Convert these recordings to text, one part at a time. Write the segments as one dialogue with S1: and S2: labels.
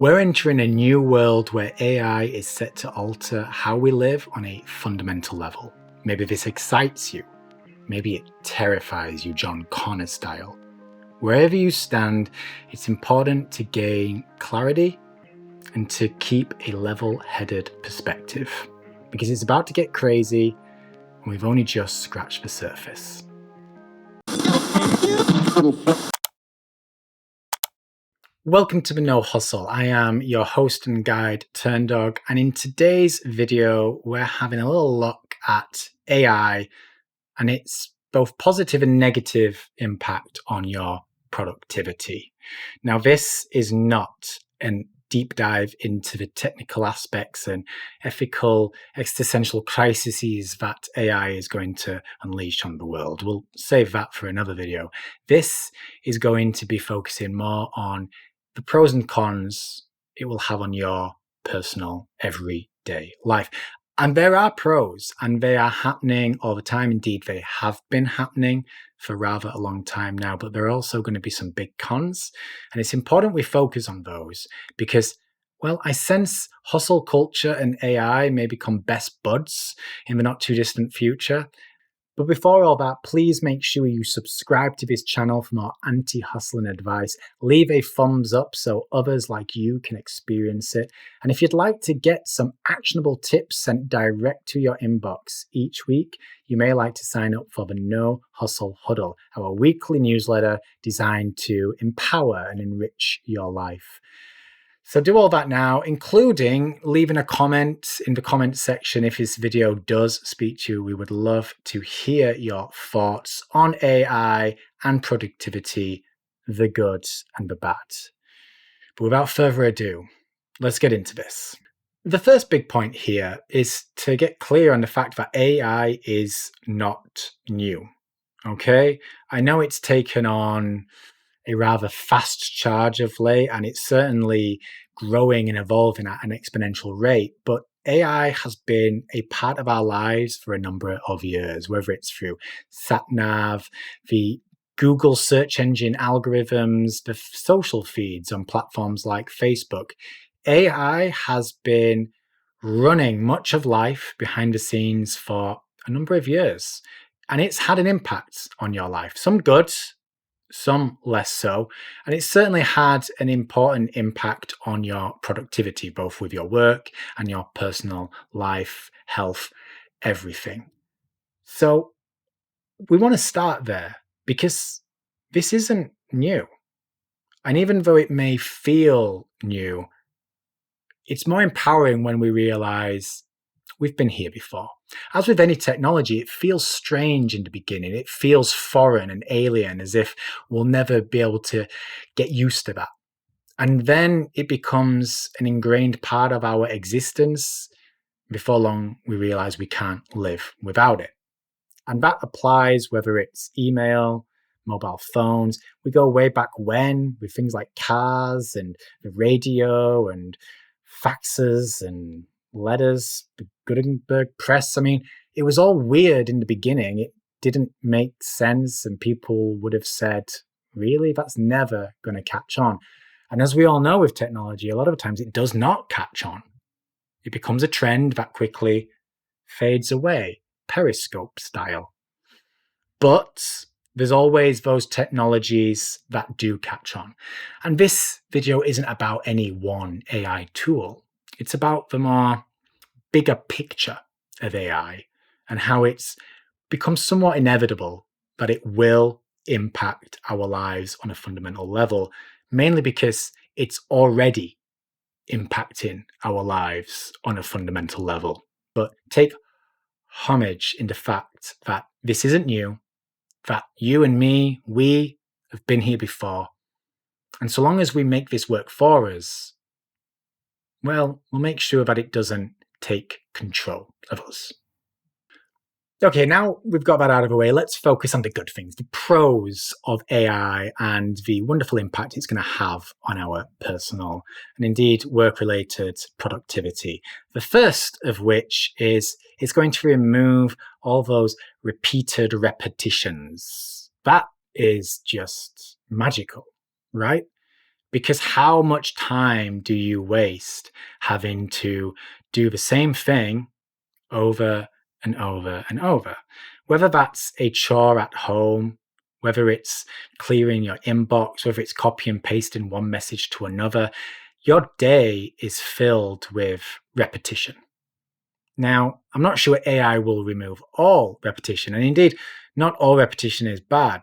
S1: We're entering a new world where AI is set to alter how we live on a fundamental level. Maybe this excites you. Maybe it terrifies you, John Connor style. Wherever you stand, it's important to gain clarity and to keep a level-headed perspective, because it's about to get crazy and we've only just scratched the surface. Welcome to the No Hustle. I am your host and guide, Turndog, and in today's video, we're having a little look at AI and its both positive and negative impact on your productivity. Now, this is not a deep dive into the technical aspects and ethical existential crises that AI is going to unleash on the world. We'll save that for another video. This is going to be focusing more on the pros and cons it will have on your personal everyday life. And there are pros, and they are happening all the time. Indeed, they have been happening for rather a long time now, but there are also going to be some big cons. And it's important we focus on those because, well, I sense hustle culture and AI may become best buds in the not too distant future. But before all that, please make sure you subscribe to this channel for more anti-hustling advice. Leave a thumbs up so others like you can experience it. And if you'd like to get some actionable tips sent direct to your inbox each week, you may like to sign up for the No Hustle Huddle, our weekly newsletter designed to empower and enrich your life. So do all that now, including leaving a comment in the comment section if this video does speak to you. We would love to hear your thoughts on AI and productivity, the good and the bad. But without further ado, let's get into this. The first big point here is to get clear on the fact that AI is not new. Okay? I know it's taken on a rather fast charge of late, and it's certainly growing and evolving at an exponential rate. But AI has been a part of our lives for a number of years, whether it's through SatNav, the Google search engine algorithms, the social feeds on platforms like Facebook. AI has been running much of life behind the scenes for a number of years, and it's had an impact on your life, some good, some less so. And it certainly had an important impact on your productivity, both with your work and your personal life, health, everything. So we want to start there because this isn't new. And even though it may feel new, it's more empowering when we realize we've been here before. As with any technology, it feels strange in the beginning. It feels foreign and alien, as if we'll never be able to get used to that. And then it becomes an ingrained part of our existence. Before long, we realize we can't live without it. And that applies whether it's email, mobile phones. We go way back when with things like cars and the radio and faxes and letters, the Gutenberg press. I mean, it was all weird in the beginning. It didn't make sense, and people would have said, really, that's never going to catch on. And as we all know with technology, a lot of times it does not catch on. It becomes a trend that quickly fades away, Periscope style. But there's always those technologies that do catch on. And this video isn't about any one AI tool. It's about the more bigger picture of AI and how it's become somewhat inevitable that it will impact our lives on a fundamental level, mainly because it's already impacting our lives on a fundamental level. But take homage in the fact that this isn't new, that you and me, we have been here before. And so long as we make this work for us, well, we'll make sure that it doesn't take control of us. Okay, now we've got that out of the way, let's focus on the good things, the pros of AI and the wonderful impact it's going to have on our personal and indeed work-related productivity. The first of which is it's going to remove all those repeated repetitions. That is just magical, right? Because how much time do you waste having to do the same thing over and over and over? Whether that's a chore at home, whether it's clearing your inbox, whether it's copy and pasting one message to another, your day is filled with repetition. Now, I'm not sure AI will remove all repetition, and indeed, not all repetition is bad.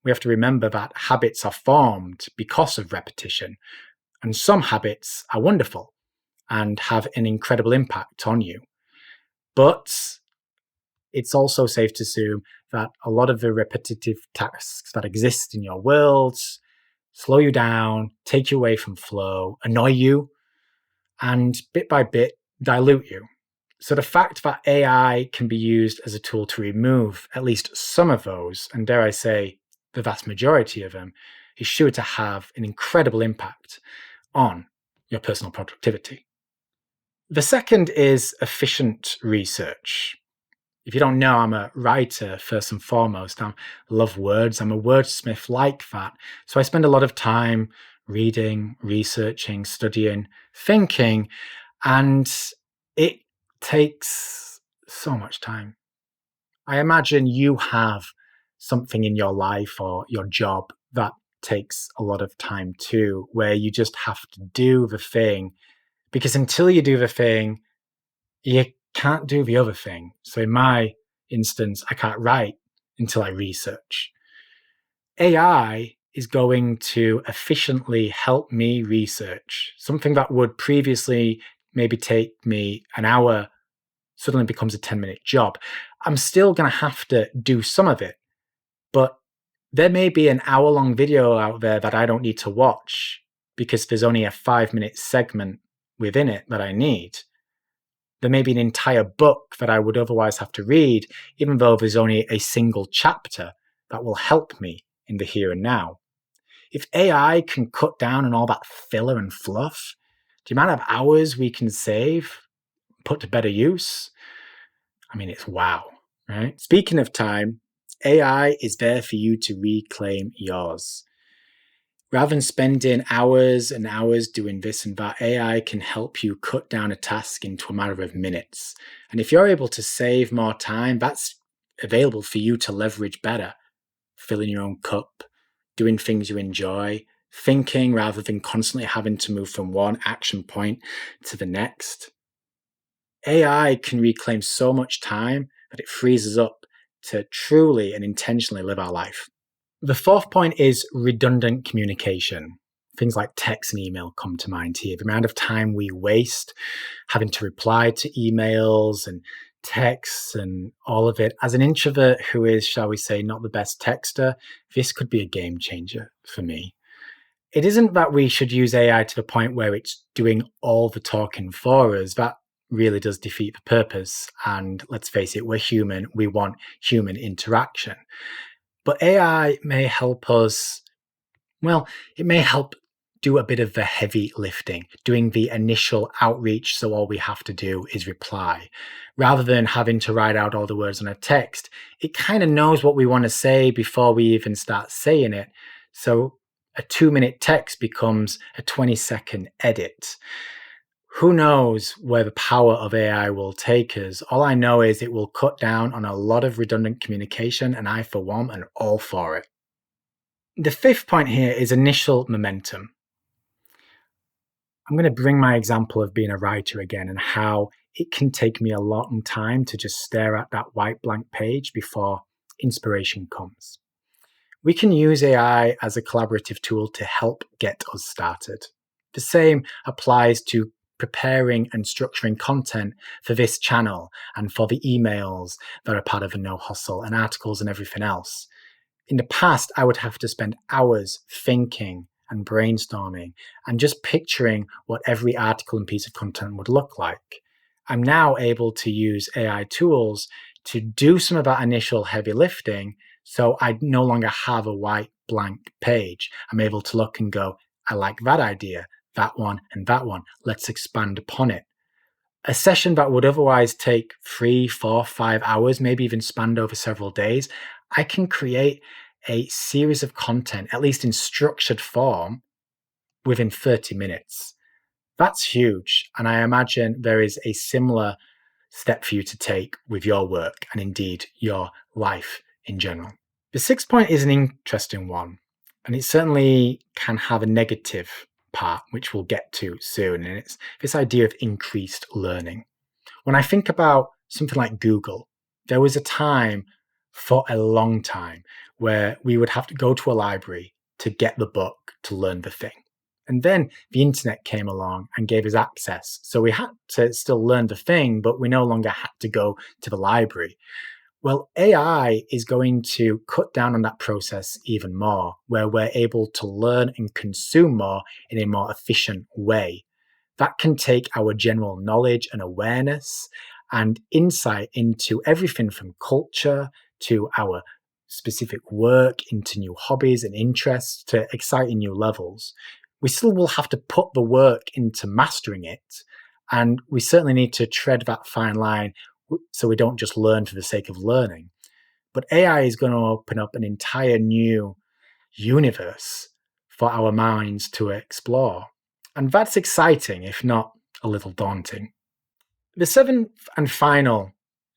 S1: We have to remember that habits are formed because of repetition, and some habits are wonderful and have an incredible impact on you. But it's also safe to assume that a lot of the repetitive tasks that exist in your world slow you down, take you away from flow, annoy you, and bit by bit dilute you. So the fact that AI can be used as a tool to remove at least some of those, and dare I say, the vast majority of them, is sure to have an incredible impact on your personal productivity. The second is efficient research. If you don't know, I'm a writer first and foremost. I love words. I'm a wordsmith like that. So I spend a lot of time reading, researching, studying, thinking, and it takes so much time. I imagine you have something in your life or your job that takes a lot of time too, where you just have to do the thing, because until you do the thing, you can't do the other thing. So in my instance, I can't write until I research. AI is going to efficiently help me research. Something that would previously maybe take me an hour suddenly becomes a 10-minute job. I'm still going to have to do some of it, but there may be an hour-long video out there that I don't need to watch because there's only a 5-minute segment within it that I need. There may be an entire book that I would otherwise have to read, even though there's only a single chapter that will help me in the here and now. If AI can cut down on all that filler and fluff, the amount of hours we can save, put to better use, I mean, it's wow, right? Speaking of time, AI is there for you to reclaim yours. Rather than spending hours and hours doing this and that, AI can help you cut down a task into a matter of minutes. And if you're able to save more time, that's available for you to leverage better. Filling your own cup, doing things you enjoy, thinking rather than constantly having to move from one action point to the next. AI can reclaim so much time that it frees us up to truly and intentionally live our life. The fourth point is redundant communication. Things like text and email come to mind here. The amount of time we waste having to reply to emails and texts and all of it. As an introvert who is, shall we say, not the best texter, this could be a game changer for me. It isn't that we should use AI to the point where it's doing all the talking for us. That really does defeat the purpose. And let's face it, we're human. We want human interaction. But AI may help us, well, it may help do a bit of the heavy lifting, doing the initial outreach, so all we have to do is reply. Rather than having to write out all the words on a text, it kind of knows what we want to say before we even start saying it. So a 2-minute text becomes a 20-second edit. Who knows where the power of AI will take us? All I know is it will cut down on a lot of redundant communication, and I, for one, am all for it. The fifth point here is initial momentum. I'm going to bring my example of being a writer again and how it can take me a long time to just stare at that white blank page before inspiration comes. We can use AI as a collaborative tool to help get us started. The same applies to preparing and structuring content for this channel and for the emails that are part of the No Hustle and articles and everything else. In the past, I would have to spend hours thinking and brainstorming and just picturing what every article and piece of content would look like. I'm now able to use AI tools to do some of that initial heavy lifting, so I no longer have a white blank page. I'm able to look and go, I like that idea, that one, and that one. Let's expand upon it. A session that would otherwise take 3, 4, 5 hours, maybe even spanned over several days, I can create a series of content, at least in structured form, within 30 minutes. That's huge. And I imagine there is a similar step for you to take with your work and indeed your life in general. The sixth point is an interesting one, and it certainly can have a negative part, which we'll get to soon. And it's this idea of increased learning. When I think about something like Google, there was a time for a long time where we would have to go to a library to get the book to learn the thing. And then the internet came along and gave us access. So we had to still learn the thing, but we no longer had to go to the library. Well, AI is going to cut down on that process even more, where we're able to learn and consume more in a more efficient way. That can take our general knowledge and awareness and insight into everything from culture to our specific work, into new hobbies and interests to exciting new levels. We still will have to put the work into mastering it. And we certainly need to tread that fine line so we don't just learn for the sake of learning. But AI is going to open up an entire new universe for our minds to explore. And that's exciting, if not a little daunting. The seventh and final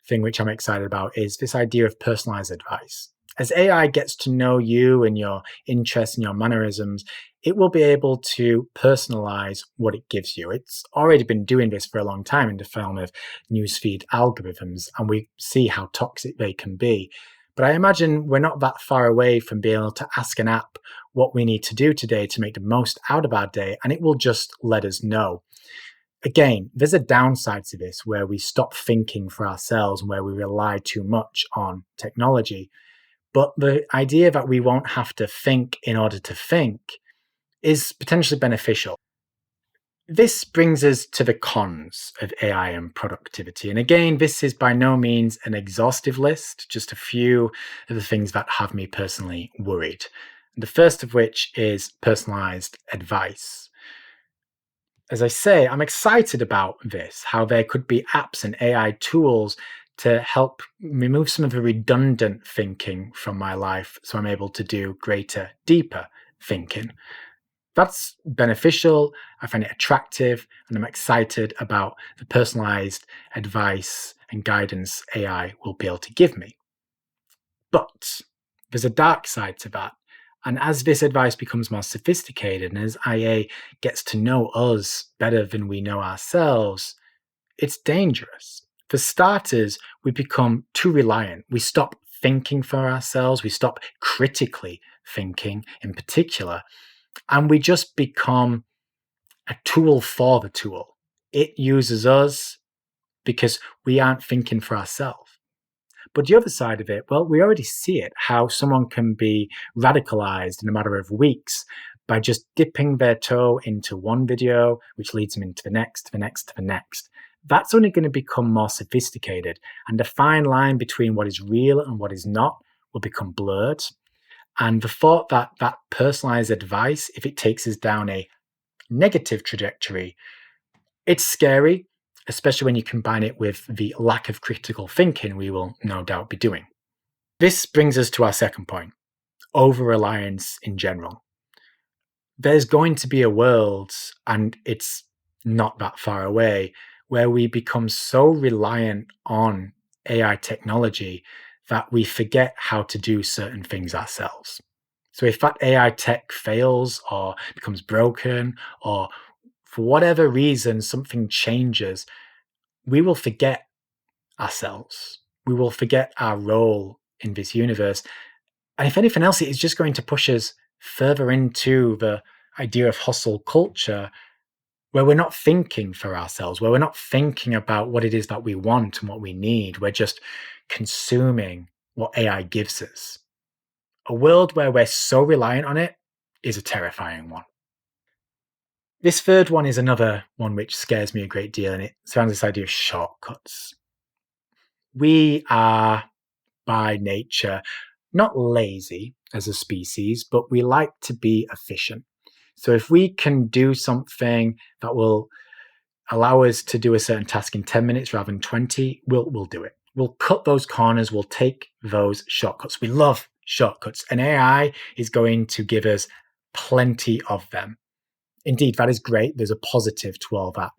S1: thing which I'm excited about is this idea of personalized advice. As AI gets to know you and your interests and your mannerisms, it will be able to personalize what it gives you. It's already been doing this for a long time in the form of newsfeed algorithms, and we see how toxic they can be. But I imagine we're not that far away from being able to ask an app what we need to do today to make the most out of our day, and it will just let us know. Again, there's a downside to this where we stop thinking for ourselves and where we rely too much on technology. But the idea that we won't have to think in order to think is potentially beneficial. This brings us to the cons of AI and productivity. And again, this is by no means an exhaustive list, just a few of the things that have me personally worried. The first of which is personalized advice. As I say, I'm excited about this, how there could be apps and AI tools to help remove some of the redundant thinking from my life so I'm able to do greater, deeper thinking. That's beneficial. I find it attractive, and I'm excited about the personalized advice and guidance AI will be able to give me. But there's a dark side to that. And as this advice becomes more sophisticated and as IA gets to know us better than we know ourselves, it's dangerous. For starters, we become too reliant. We stop thinking for ourselves. We stop critically thinking in particular. And we just become a tool for the tool. It uses us because we aren't thinking for ourselves. But the other side of it, well, we already see it, how someone can be radicalized in a matter of weeks by just dipping their toe into one video, which leads them into the next, the next, the next. That's only going to become more sophisticated, and the fine line between what is real and what is not will become blurred. And the thought that that personalized advice, if it takes us down a negative trajectory, it's scary, especially when you combine it with the lack of critical thinking we will no doubt be doing. This brings us to our second point, over-reliance in general. There's going to be a world, and it's not that far away, where we become so reliant on AI technology that we forget how to do certain things ourselves. So if that AI tech fails or becomes broken, or for whatever reason something changes, we will forget ourselves. We will forget our role in this universe. And if anything else, it is just going to push us further into the idea of hustle culture, where we're not thinking for ourselves, where we're not thinking about what it is that we want and what we need. We're just consuming what AI gives us. A world where we're so reliant on it is a terrifying one. This third one is another one which scares me a great deal, and it surrounds this idea of shortcuts. We are, by nature, not lazy as a species, but we like to be efficient. So if we can do something that will allow us to do a certain task in 10 minutes rather than 20, we'll do it. We'll cut those corners, we'll take those shortcuts. We love shortcuts, and AI is going to give us plenty of them. Indeed, that is great. There's a positive to all that.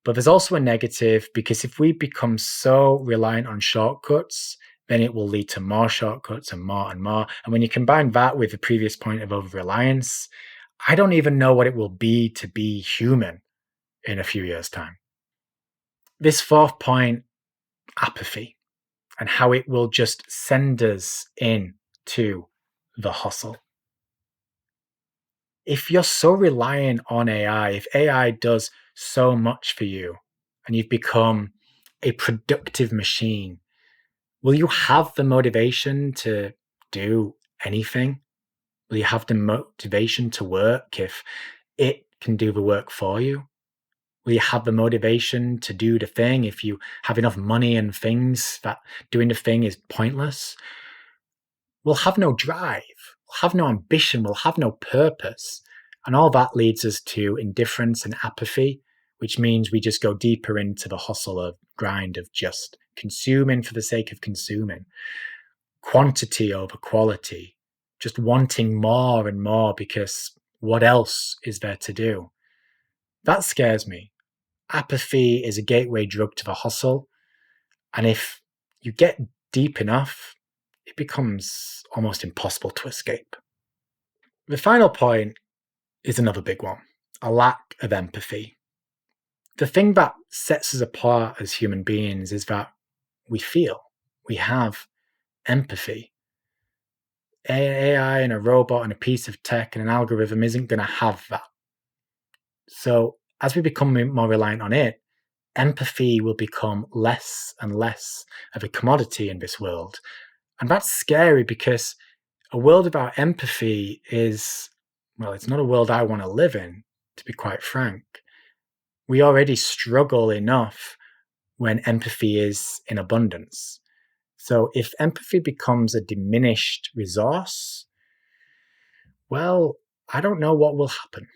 S1: But there's also a negative, because if we become so reliant on shortcuts, then it will lead to more shortcuts and more and more. And when you combine that with the previous point of over-reliance, I don't even know what it will be to be human in a few years' time. This fourth point, apathy, and how it will just send us into the hustle. If you're so reliant on AI, if AI does so much for you and you've become a productive machine, will you have the motivation to do anything? Will you have the motivation to work if it can do the work for you? Will you have the motivation to do the thing if you have enough money and things that doing the thing is pointless? We'll have no drive, we'll have no ambition, we'll have no purpose. And all that leads us to indifference and apathy, which means we just go deeper into the hustle of grind of just consuming for the sake of consuming, quantity over quality, just wanting more and more because what else is there to do? That scares me. Apathy is a gateway drug to the hustle. And if you get deep enough, it becomes almost impossible to escape. The final point is another big one, a lack of empathy. The thing that sets us apart as human beings is that we feel, we have empathy. AI and a robot and a piece of tech and an algorithm isn't going to have that. So as we become more reliant on it, empathy will become less and less of a commodity in this world. And that's scary because a world without empathy is, well, it's not a world I want to live in, to be quite frank. We already struggle enough when empathy is in abundance. So if empathy becomes a diminished resource, well, I don't know what will happen.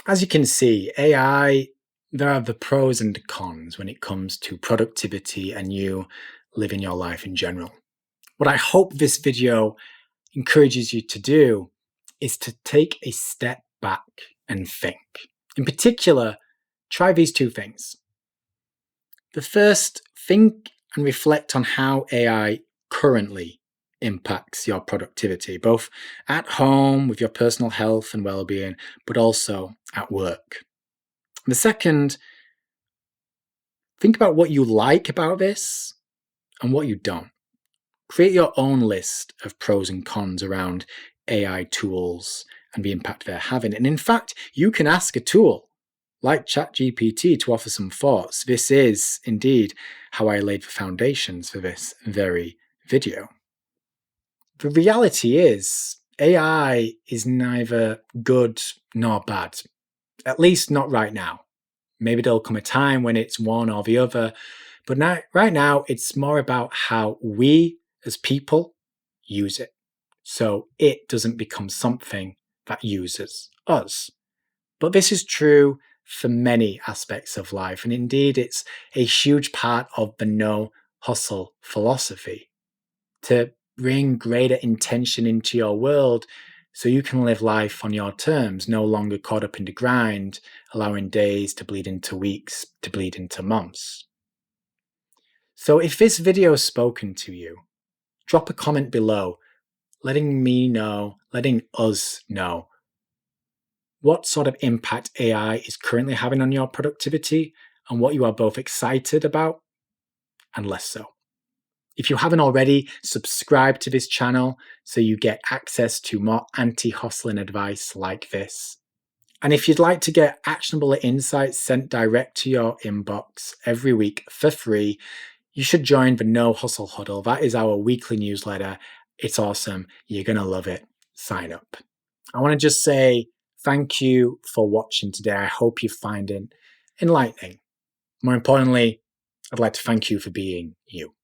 S1: As you can see, AI, there are the pros and the cons when it comes to productivity and you living your life in general. What I hope this video encourages you to do is to take a step back and think. In particular, try these two things. The first, think and reflect on how AI currently impacts your productivity, both at home with your personal health and well-being, but also at work. The second, think about what you like about this and what you don't. Create your own list of pros and cons around AI tools and the impact they're having. And in fact, you can ask a tool like ChatGPT to offer some thoughts. This is indeed how I laid the foundations for this very video. The reality is, AI is neither good nor bad, at least not right now. Maybe there'll come a time when it's one or the other, but right now it's more about how we as people use it, so it doesn't become something that uses us. But this is true for many aspects of life, and indeed it's a huge part of the no hustle philosophy, to bring greater intention into your world so you can live life on your terms, no longer caught up in the grind, allowing days to bleed into weeks, to bleed into months. So if this video has spoken to you, drop a comment below, letting me know, letting us know what sort of impact AI is currently having on your productivity and what you are both excited about and less so. If you haven't already, subscribe to this channel so you get access to more anti-hustling advice like this. And if you'd like to get actionable insights sent direct to your inbox every week for free, you should join the No Hustle Huddle. That is our weekly newsletter. It's awesome. You're going to love it. Sign up. I want to just say thank you for watching today. I hope you find it enlightening. More importantly, I'd like to thank you for being you.